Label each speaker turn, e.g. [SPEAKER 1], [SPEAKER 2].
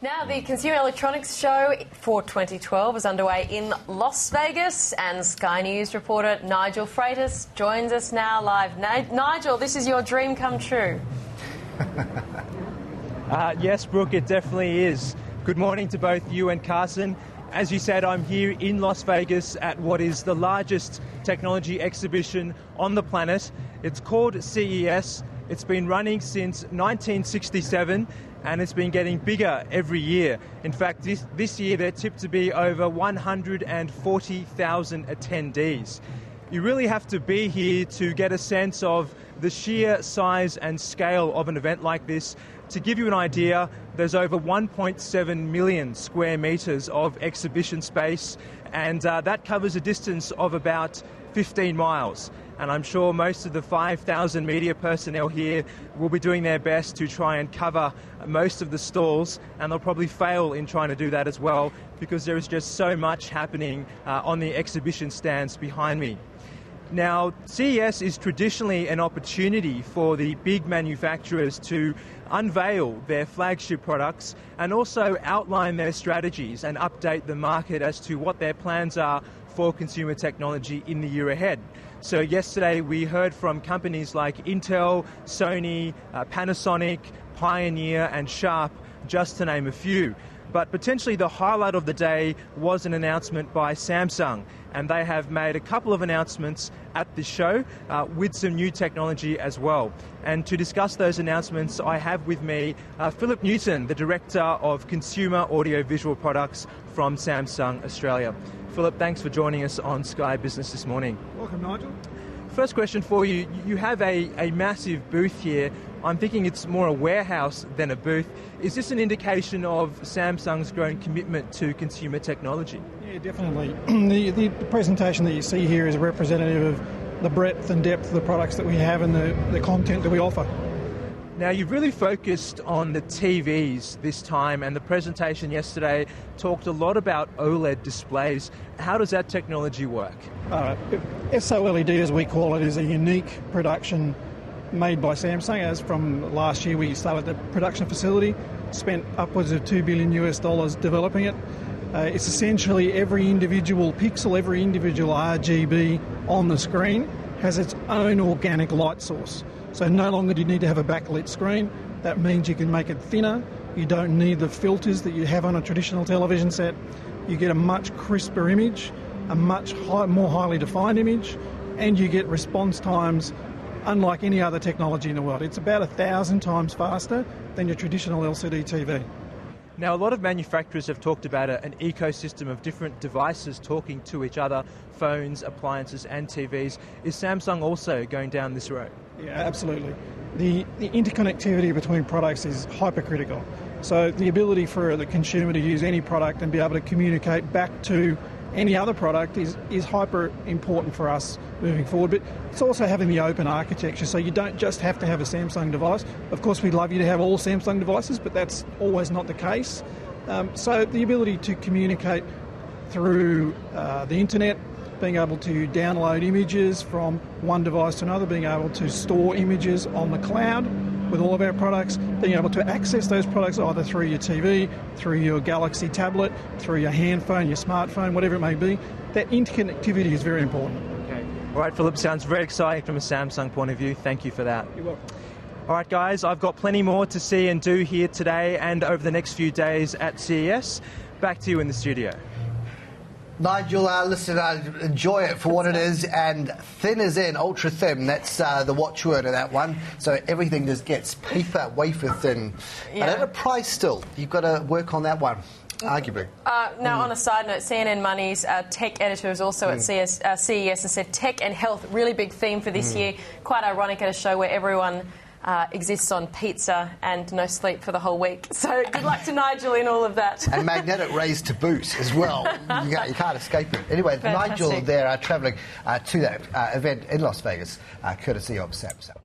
[SPEAKER 1] Now, the Consumer Electronics Show for 2012 is underway in Las Vegas, and Sky News reporter Nigel Freitas joins us now live. Nigel, this is your dream come true.
[SPEAKER 2] Yes, Brooke, it definitely is. Good morning to both you and Carson. As you said, I'm here in Las Vegas at what is the largest technology exhibition on the planet. It's called CES. It's been running since 1967 and it's been getting bigger every year. In fact, this year there tipped to be over 140,000 attendees. You really have to be here to get a sense of the sheer size and scale of an event like this. To give you an idea, there's over 1.7 million square metres of exhibition space, and that covers a distance of about 15 miles. And I'm sure most of the 5,000 media personnel here will be doing their best to try and cover most of the stalls, and they'll probably fail in trying to do that as well because there is just so much happening on the exhibition stands behind me. Now, CES is traditionally an opportunity for the big manufacturers to unveil their flagship products and also outline their strategies and update the market as to what their plans are for consumer technology in the year ahead. So yesterday we heard from companies like Intel, Sony, Panasonic, Pioneer and Sharp, just to name a few. But potentially the highlight of the day was an announcement by Samsung, and they have made a couple of announcements at this show with some new technology as well. And to discuss those announcements, I have with me Philip Newton, the Director of Consumer Audio-Visual Products from Samsung Australia. Philip, thanks for joining us on Sky Business this morning.
[SPEAKER 3] Welcome, Nigel.
[SPEAKER 2] First question for you. You have a massive booth here. I'm thinking it's more a warehouse than a booth. Is this an indication of Samsung's growing commitment to consumer technology?
[SPEAKER 3] Yeah, definitely. The presentation that you see here is representative of the breadth and depth of the products that we have and the content that we offer.
[SPEAKER 2] Now, you've really focused on the TVs this time, and the presentation yesterday talked a lot about OLED displays. How does that technology work? SOLED, as we call it, is a unique production made by Samsung. As from last year, we started the production facility, spent upwards of $2 billion developing it. It's essentially every individual pixel, every individual RGB on the screen has its own organic light source. So no longer do you need to have a backlit screen. That means you can make it thinner. You don't need the filters that you have on a traditional television set. You get a much crisper image, a much more highly defined image, and you get response times unlike any other technology in the world. It's about 1,000 times faster than your traditional LCD TV. Now, a lot of manufacturers have talked about an ecosystem of different devices talking to each other, phones, appliances and TVs. Is Samsung also going down this road?
[SPEAKER 3] Yeah, absolutely. The interconnectivity between products is hypercritical. So the ability for the consumer to use any product and be able to communicate back to any other product is hyper important for us moving forward. But it's also having the open architecture, so you don't just have to have a Samsung device. Of course, we'd love you to have all Samsung devices, but that's always not the case. So the ability to communicate through the internet, being able to download images from one device to another, being able to store images on the cloud with all of our products, being able to access those products either through your TV, through your Galaxy tablet, through your handphone, your smartphone, whatever it may be. That interconnectivity is very important.
[SPEAKER 2] Okay. All right, Philip, sounds very exciting from a Samsung point of view. Thank you for that.
[SPEAKER 3] You're welcome.
[SPEAKER 2] All right, guys, I've got plenty more to see and do here today and over the next few days at CES. Back to you in the studio.
[SPEAKER 4] Nigel, listen, enjoy it for what it is, and thin as in, ultra thin, that's the watchword of that one. So everything just gets paper wafer thin.
[SPEAKER 1] Yeah.
[SPEAKER 4] But at a price still, you've got to work on that one, arguably.
[SPEAKER 1] Now, on a side note, CNN Money's tech editor is also at CES and said tech and health, really big theme for this year. Quite ironic at a show where everyone exists on pizza and no sleep for the whole week. So good luck to Nigel in all of that.
[SPEAKER 4] And magnetic rays to boot as well. You can't escape it. Anyway,
[SPEAKER 1] Fantastic.
[SPEAKER 4] Nigel there travelling to that event in Las Vegas, courtesy of Samsung.